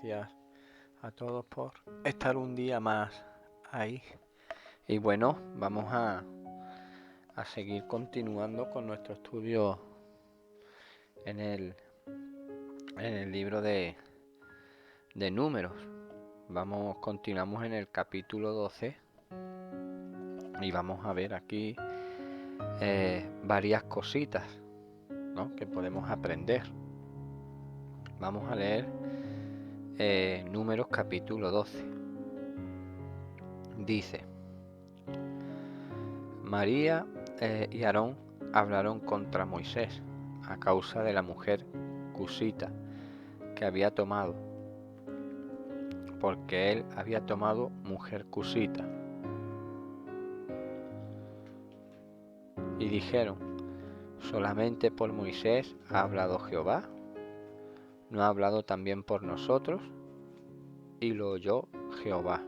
gracias a todos por estar un día más ahí. Y bueno, vamos a seguir continuando con nuestro estudio en el libro de Números. Continuamos en el capítulo 12 y vamos a ver aquí varias cositas, ¿no?, que podemos aprender. Vamos a leer Números capítulo 12. Dice: María y Aarón hablaron contra Moisés a causa de la mujer cusita que había tomado, porque él había tomado mujer cusita. Y dijeron: ¿solamente por Moisés ha hablado Jehová? ¿No ha hablado también por nosotros? Y lo oyó Jehová.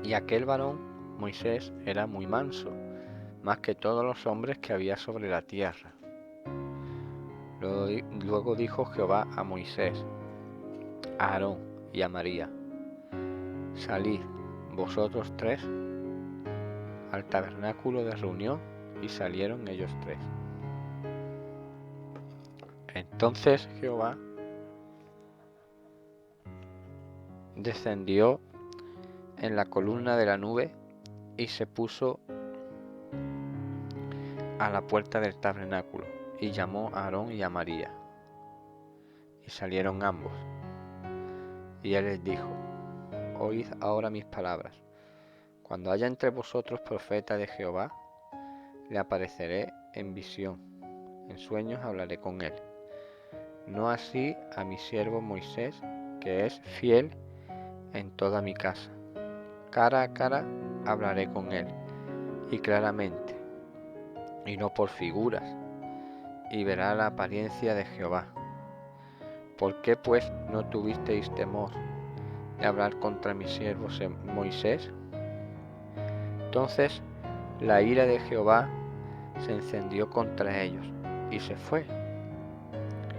Y aquel varón, Moisés, era muy manso, más que todos los hombres que había sobre la tierra. Luego dijo Jehová a Moisés, a Aarón y a María: salid vosotros tres al tabernáculo de reunión. Y salieron ellos tres. Entonces Jehová descendió en la columna de la nube y se puso a la puerta del tabernáculo y llamó a Aarón y a María. Y salieron ambos. Y él les dijo: oíd ahora mis palabras. Cuando haya entre vosotros profeta de Jehová, le apareceré en visión, en sueños hablaré con él. No así a mi siervo Moisés, que es fiel en toda mi casa. Cara a cara hablaré con él, y claramente, y no por figuras, y verá la apariencia de Jehová. ¿Por qué pues no tuvisteis temor de hablar contra mi siervo Moisés? Entonces la ira de Jehová se encendió contra ellos, y se fue,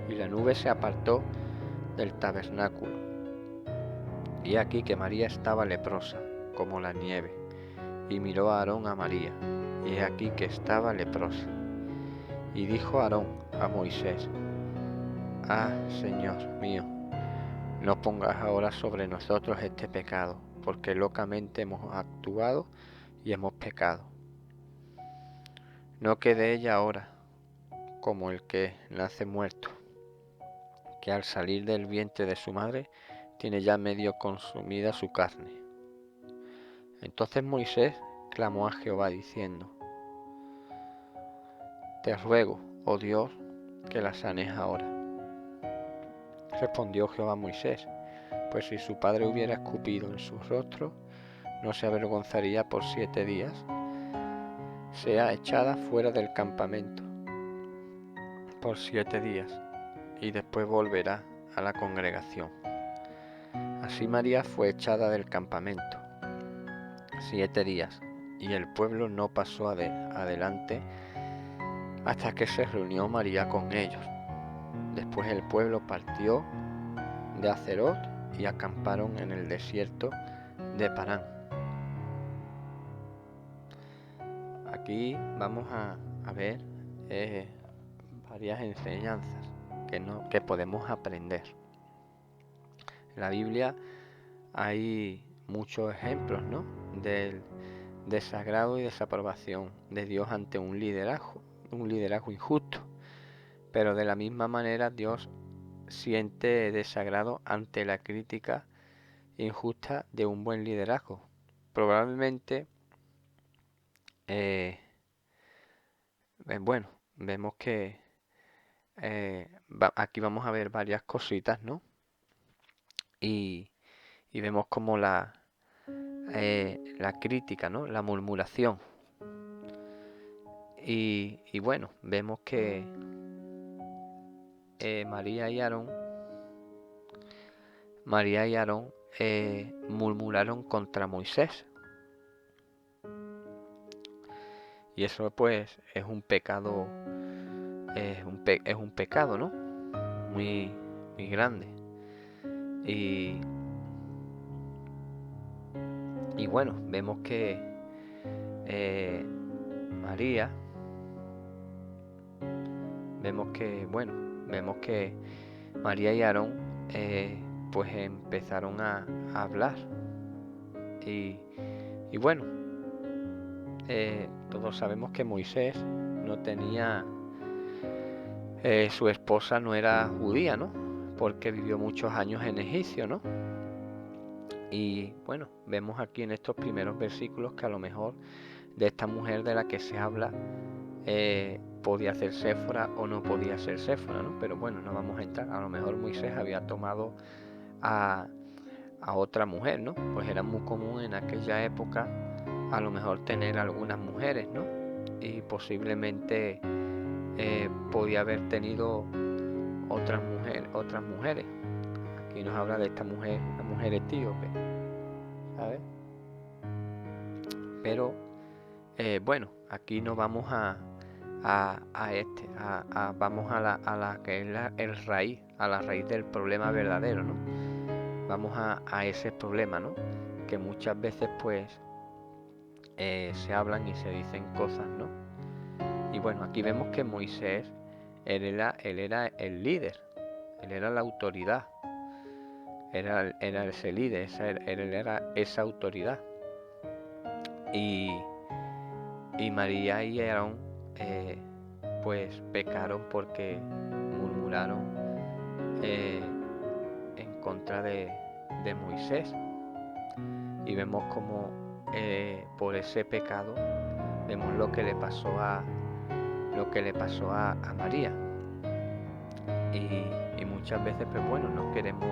y la nube se apartó del tabernáculo. Y aquí que María estaba leprosa, como la nieve. Y miró a Aarón a María, y he aquí que estaba leprosa. Y dijo Aarón a Moisés: ah, Señor mío, no pongas ahora sobre nosotros este pecado, porque locamente hemos actuado y hemos pecado. No quede ella ahora como el que nace muerto, que al salir del vientre de su madre tiene ya medio consumida su carne. Entonces Moisés clamó a Jehová diciendo: te ruego, oh Dios, que la sanes ahora. Respondió Jehová a Moisés: pues si su padre hubiera escupido en su rostro, no se avergonzaría por 7 días. Sea echada fuera del campamento por 7 días, y después volverá a la congregación. Así María fue echada del campamento 7 días, y el pueblo no pasó adelante hasta que se reunió María con ellos. Después el pueblo partió de Hazerot y acamparon en el desierto de Parán. Aquí vamos a ver varias enseñanzas que podemos aprender. En la Biblia hay muchos ejemplos, ¿no?, del desagrado y desaprobación de Dios ante un liderazgo injusto. Pero de la misma manera Dios siente desagrado ante la crítica injusta de un buen liderazgo. Probablemente, bueno, vemos que aquí vamos a ver varias cositas, ¿no? Y vemos como la crítica, ¿no?, la murmuración. Y bueno, vemos que María y Aarón murmuraron contra Moisés. Y eso pues es un pecado, es un pecado, ¿no? muy, muy grande. Y bueno, vemos que María, vemos que María y Aarón pues empezaron a hablar. Y bueno, todos sabemos que Moisés no tenía, su esposa no era judía, ¿no? Porque vivió muchos años en Egipcio, ¿no? Y bueno, vemos aquí en estos primeros versículos que a lo mejor de esta mujer de la que se habla podía ser Séfora o no podía ser Séfora, ¿no? Pero bueno, no vamos a entrar. A lo mejor Moisés había tomado a otra mujer, ¿no? Pues era muy común en aquella época a lo mejor tener algunas mujeres, ¿no? Y posiblemente podía haber tenido otras mujeres. Aquí nos habla de esta mujer, una mujer etíope, ¿sabes? Pero bueno, aquí nos vamos vamos a la que es a la raíz del problema verdadero, ¿no? Vamos a ese problema, ¿no? Que muchas veces pues se hablan y se dicen cosas, ¿no? Y bueno, aquí vemos que Moisés, él era el líder, él era la autoridad, era ese líder, él era esa autoridad. Y María y Aarón pues pecaron porque murmuraron en contra de Moisés. Y vemos como por ese pecado vemos lo que le pasó a María. Y muchas veces pues bueno, no queremos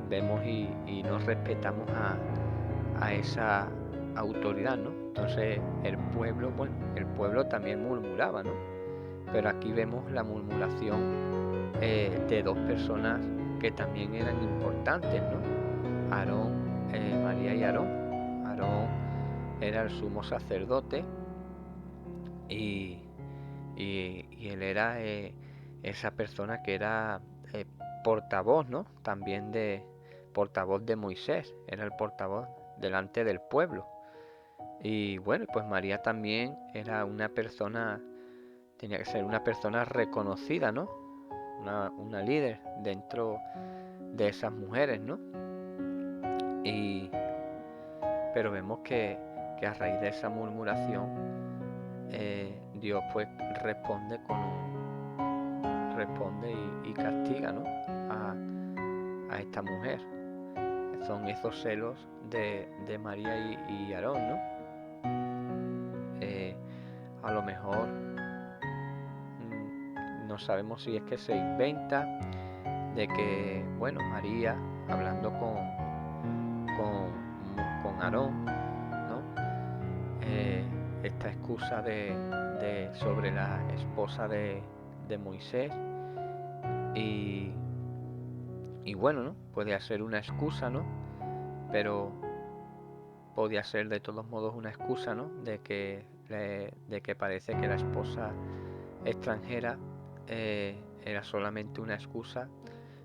vemos y no respetamos a esa autoridad, ¿no? Entonces el pueblo también murmuraba, ¿no? Pero aquí vemos la murmuración de dos personas que también eran importantes, ¿no? María y Aarón. Aarón era el sumo sacerdote y él era esa persona que era portavoz, ¿no? También portavoz de Moisés, era el portavoz delante del pueblo. Y bueno, pues María también era una persona, tenía que ser una persona reconocida, ¿no? Una líder dentro de esas mujeres, ¿no? Pero vemos que a raíz de esa murmuración Dios pues responde y castiga, ¿no? a esta mujer. Son esos celos de María y Aarón, ¿no? A lo mejor no sabemos si es que se inventa de que, bueno, María hablando con Aarón, ¿no? Esta excusa sobre la esposa de Moisés y bueno, ¿no? Puede ser una excusa, ¿no? Pero podía ser de todos modos una excusa, ¿no? De que parece que la esposa extranjera era solamente una excusa,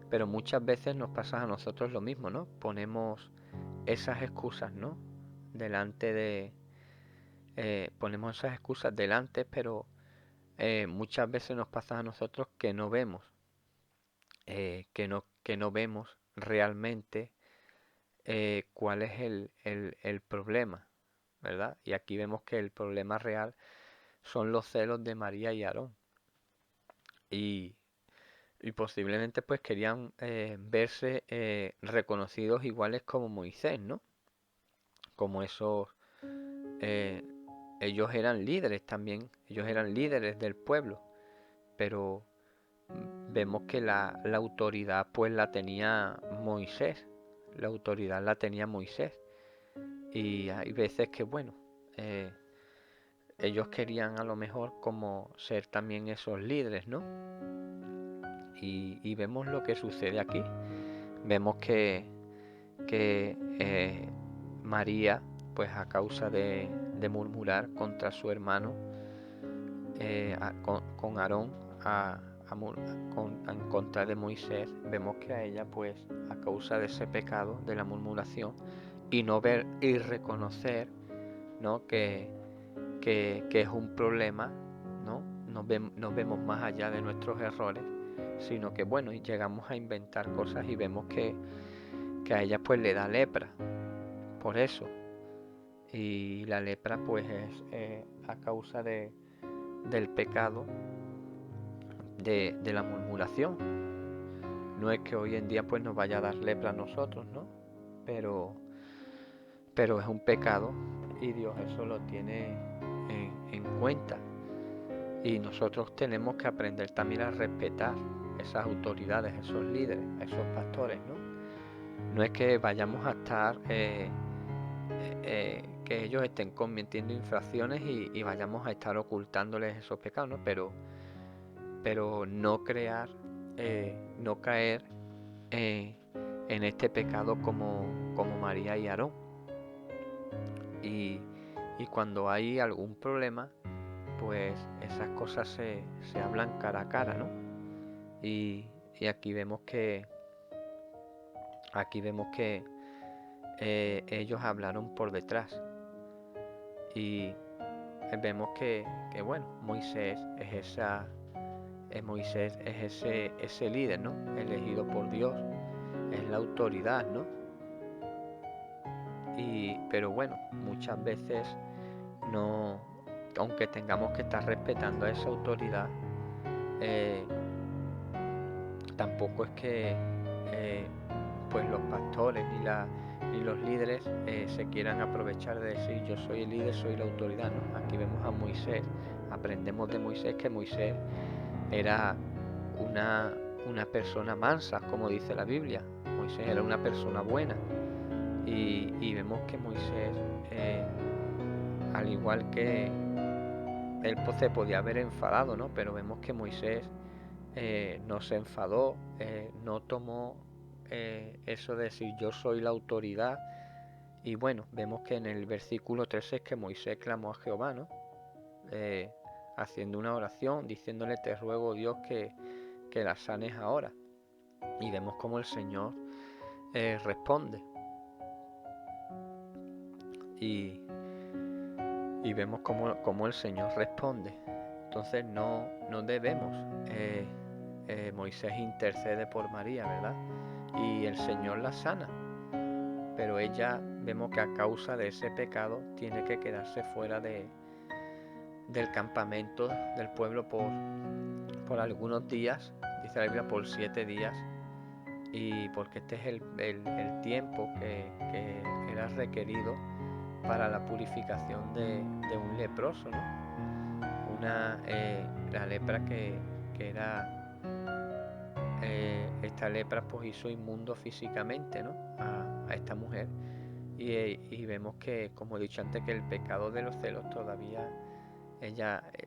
pero muchas veces nos pasa a nosotros lo mismo, ¿no? Ponemos esas excusas, ¿no? Ponemos esas excusas delante, pero muchas veces nos pasa a nosotros que no vemos, que no vemos realmente cuál es el problema, ¿verdad? Y aquí vemos que el problema real son los celos de María y Aarón. Y posiblemente pues querían verse reconocidos iguales como Moisés, ¿no? Como esos, ellos eran líderes también, ellos eran líderes del pueblo, pero vemos que la autoridad pues la tenía Moisés, la autoridad la tenía Moisés. Y hay veces que bueno, ellos querían a lo mejor como ser también esos líderes, ¿no? Y vemos lo que sucede aquí. Vemos que María, pues a causa de murmurar contra su hermano, con Aarón, en contra de Moisés, vemos que a ella, pues, a causa de ese pecado de la murmuración y no ver y reconocer, ¿no?, que es un problema, ¿no? No vemos más allá de nuestros errores, sino que, bueno, y llegamos a inventar cosas y vemos que a ella, pues, le da lepra por eso. Y la lepra, pues, es a causa del pecado de la murmuración. No es que hoy en día, pues, nos vaya a dar lepra a nosotros, ¿no? Pero es un pecado y Dios eso lo tiene en cuenta. Y nosotros tenemos que aprender también a respetar esas autoridades, esos líderes, esos pastores, ¿no? No es que vayamos a estar, que ellos estén cometiendo infracciones y vayamos a estar ocultándoles esos pecados, ¿no? Pero no crear, no caer en este pecado como María y Aarón. Y cuando hay algún problema, pues esas cosas se hablan cara a cara, ¿no? Y aquí vemos que ellos hablaron por detrás. Y vemos que bueno, Moisés es ese líder, ¿no? Elegido por Dios, es la autoridad, ¿no? Pero bueno, muchas veces no, aunque tengamos que estar respetando a esa autoridad, tampoco es que pues los pastores ni los líderes se quieran aprovechar de decir yo soy el líder, soy la autoridad, ¿no? Aquí vemos a Moisés, aprendemos de Moisés que Moisés era una persona mansa, como dice la Biblia. Moisés era una persona buena y vemos que Moisés, al igual que él, pues, se podía haber enfadado, ¿no? Pero vemos que Moisés no se enfadó, no tomó eso de decir yo soy la autoridad. Y bueno, vemos que en el versículo 13 es que Moisés clamó a Jehová, ¿no? Haciendo una oración, diciéndole te ruego, Dios, que la sanes ahora. Y vemos como el Señor responde. Y vemos como el Señor responde. Entonces no debemos. Moisés intercede por María, ¿verdad? Y el Señor la sana. Pero ella, vemos que a causa de ese pecado, tiene que quedarse fuera del campamento del pueblo por algunos días. Dice la Biblia, por 7 días. Y porque este es el tiempo que era requerido para la purificación de un leproso, ¿no? La lepra que era, esta lepra, pues, hizo inmundo físicamente, ¿no?, a esta mujer. Y vemos que, como he dicho antes, que el pecado de los celos todavía,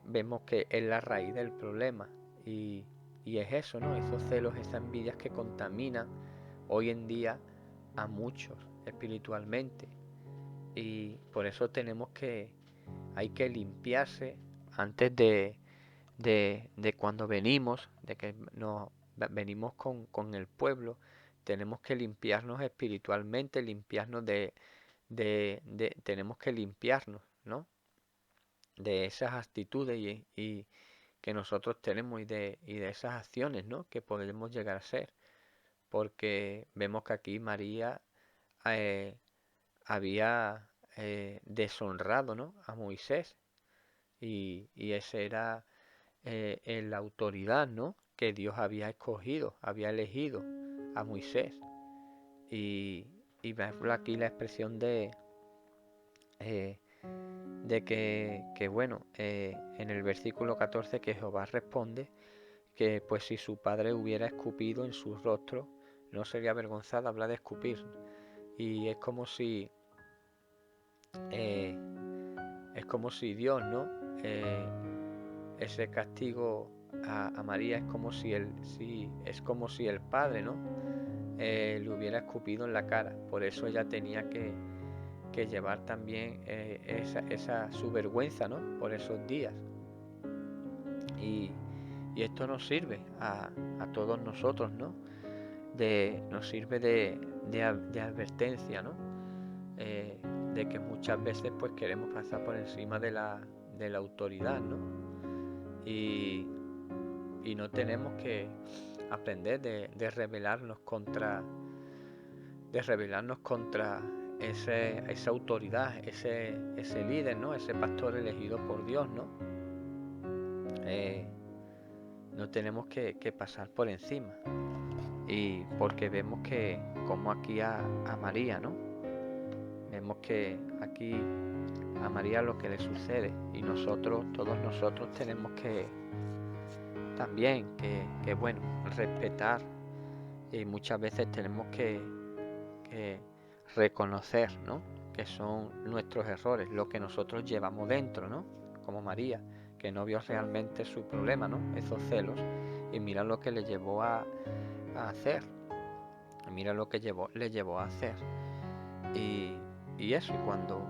vemos que es la raíz del problema. Y es eso, ¿no? Esos celos, esas envidias que contaminan hoy en día a muchos espiritualmente. Y por eso hay que limpiarse antes de cuando venimos, de que venimos con el pueblo. Tenemos que limpiarnos espiritualmente, limpiarnos tenemos que limpiarnos, ¿no?, de esas actitudes y que nosotros tenemos y de esas acciones, ¿no?, que podemos llegar a ser. Porque vemos que aquí María había deshonrado, ¿no?, a Moisés. Y ese era la autoridad, ¿no?, que Dios había escogido, había elegido a Moisés. Y vemos aquí la expresión de que bueno, en el versículo 14, que Jehová responde que pues si su padre hubiera escupido en su rostro, no sería avergonzada. Habla de escupir. Y es como si Dios, ¿no?, ese castigo a María es como si el padre, ¿no?, le hubiera escupido en la cara. Por eso ella tenía que llevar también su vergüenza, ¿no?, por esos días. Y Y esto nos sirve a todos nosotros, ¿no? Nos sirve de advertencia, ¿no? De que muchas veces pues queremos pasar por encima de la autoridad, ¿no? Y no tenemos que aprender de rebelarnos contra esa autoridad, ese líder, ¿no? Ese pastor elegido por Dios, ¿no? No tenemos que pasar por encima. Y porque vemos que, como aquí a María, ¿no? Vemos que aquí a María lo que le sucede, y todos nosotros tenemos que también bueno, respetar, y muchas veces tenemos que reconocer, ¿no? Que son nuestros errores, lo que nosotros llevamos dentro, ¿no? Como María, que no vio realmente su problema, ¿no? Esos celos, y mira lo que le llevó a hacer, mira lo que le llevó a hacer. Y eso, y cuando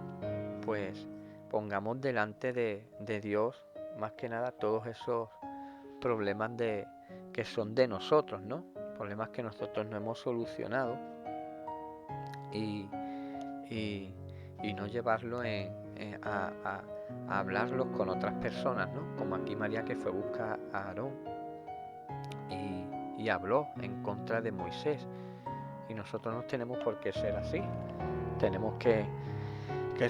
pues pongamos delante de Dios, más que nada, todos esos problemas que son de nosotros, ¿no? Problemas que nosotros no hemos solucionado, y no llevarlo a hablarlos con otras personas, ¿no? Como aquí María, que fue a buscar a Aarón y habló en contra de Moisés. Y nosotros no tenemos por qué ser así. Tenemos que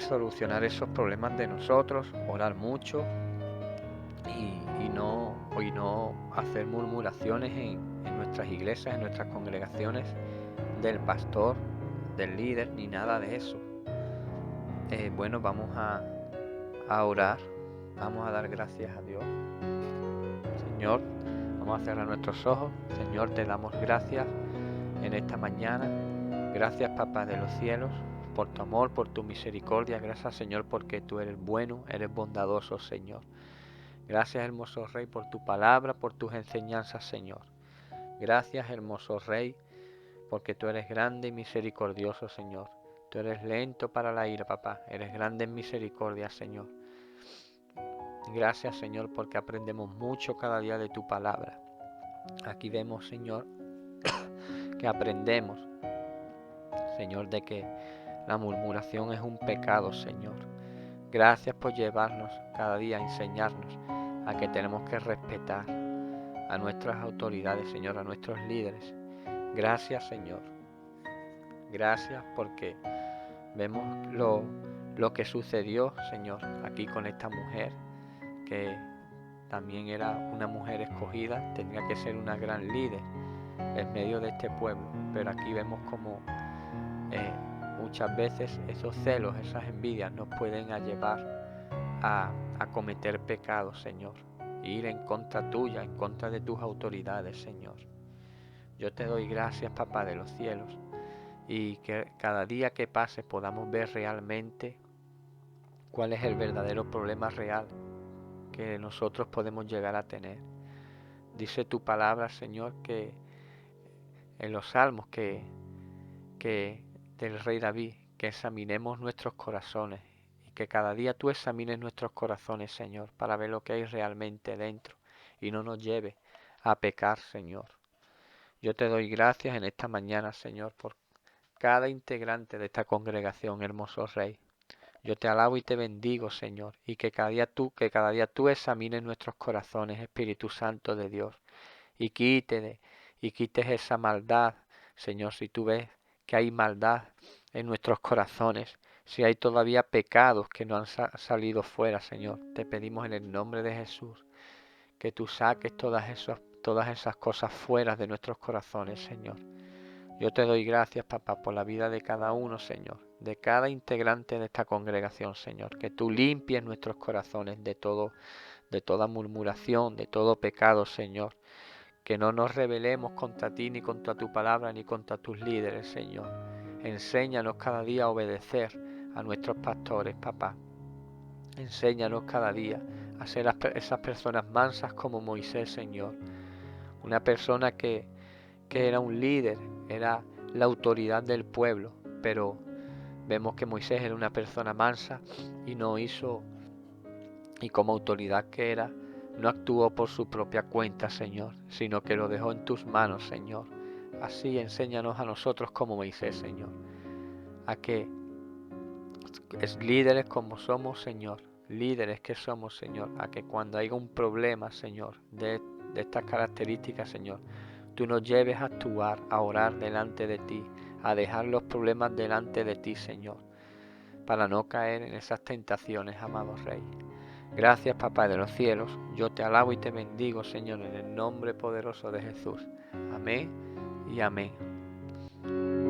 solucionar esos problemas de nosotros, orar mucho y no hacer murmuraciones en nuestras iglesias, en nuestras congregaciones, del pastor, del líder, ni nada de eso. Bueno, vamos a orar, vamos a dar gracias a Dios. Señor, vamos a cerrar nuestros ojos. Señor, te damos gracias en esta mañana. Gracias, Papá de los cielos, por tu amor, por tu misericordia. Gracias, Señor, porque tú eres bueno, eres bondadoso, Señor. Gracias, hermoso Rey, por tu palabra, por tus enseñanzas, Señor. Gracias, hermoso Rey, porque tú eres grande y misericordioso, Señor. Tú eres lento para la ira, papá. Eres grande en misericordia, Señor. Gracias, Señor, porque aprendemos mucho cada día de tu palabra. Aquí vemos, Señor, que aprendemos, Señor, de que la murmuración es un pecado, Señor. Gracias por llevarnos cada día a enseñarnos a que tenemos que respetar a nuestras autoridades, Señor, a nuestros líderes. Gracias, Señor. Gracias porque vemos lo que sucedió, Señor, aquí con esta mujer, que también era una mujer escogida, tenía que ser una gran líder en medio de este pueblo. Pero aquí vemos como muchas veces esos celos, esas envidias nos pueden llevar a cometer pecados, Señor, e ir en contra tuya, en contra de tus autoridades, Señor. Yo te doy gracias, Papá de los cielos, y que cada día que pase podamos ver realmente cuál es el verdadero problema real que nosotros podemos llegar a tener. Dice tu palabra, Señor, que en los salmos que del rey David, que examinemos nuestros corazones, y que cada día tú examines nuestros corazones, Señor, para ver lo que hay realmente dentro y no nos lleve a pecar, Señor. Yo te doy gracias en esta mañana, Señor, por cada integrante de esta congregación, hermoso Rey. Yo te alabo y te bendigo, Señor, y que cada día tú examines nuestros corazones, Espíritu Santo de Dios, y quites esa maldad, Señor, si tú ves que hay maldad en nuestros corazones, si hay todavía pecados que no han salido fuera, Señor, te pedimos en el nombre de Jesús que tú saques todas esas cosas fuera de nuestros corazones, Señor. Yo te doy gracias, papá, por la vida de cada uno, Señor, de cada integrante de esta congregación, Señor, que tú limpies nuestros corazones de toda murmuración, de todo pecado, Señor. Que no nos rebelemos contra ti, ni contra tu palabra, ni contra tus líderes, Señor. Enséñanos cada día a obedecer a nuestros pastores, papá. Enséñanos cada día a ser esas personas mansas como Moisés, Señor. Una persona que era un líder, era la autoridad del pueblo, pero vemos que Moisés era una persona mansa y no hizo, y como autoridad que era, no actuó por su propia cuenta, Señor, sino que lo dejó en tus manos, Señor. Así enséñanos a nosotros como Moisés, Señor, a que es líderes como somos, Señor, líderes que somos, Señor, a que cuando haya un problema, Señor, de estas características, Señor, tú nos lleves a actuar, a orar delante de ti, a dejar los problemas delante de ti, Señor, para no caer en esas tentaciones, amado Rey. Gracias, Papá de los cielos, yo te alabo y te bendigo, Señor, en el nombre poderoso de Jesús. Amén y amén.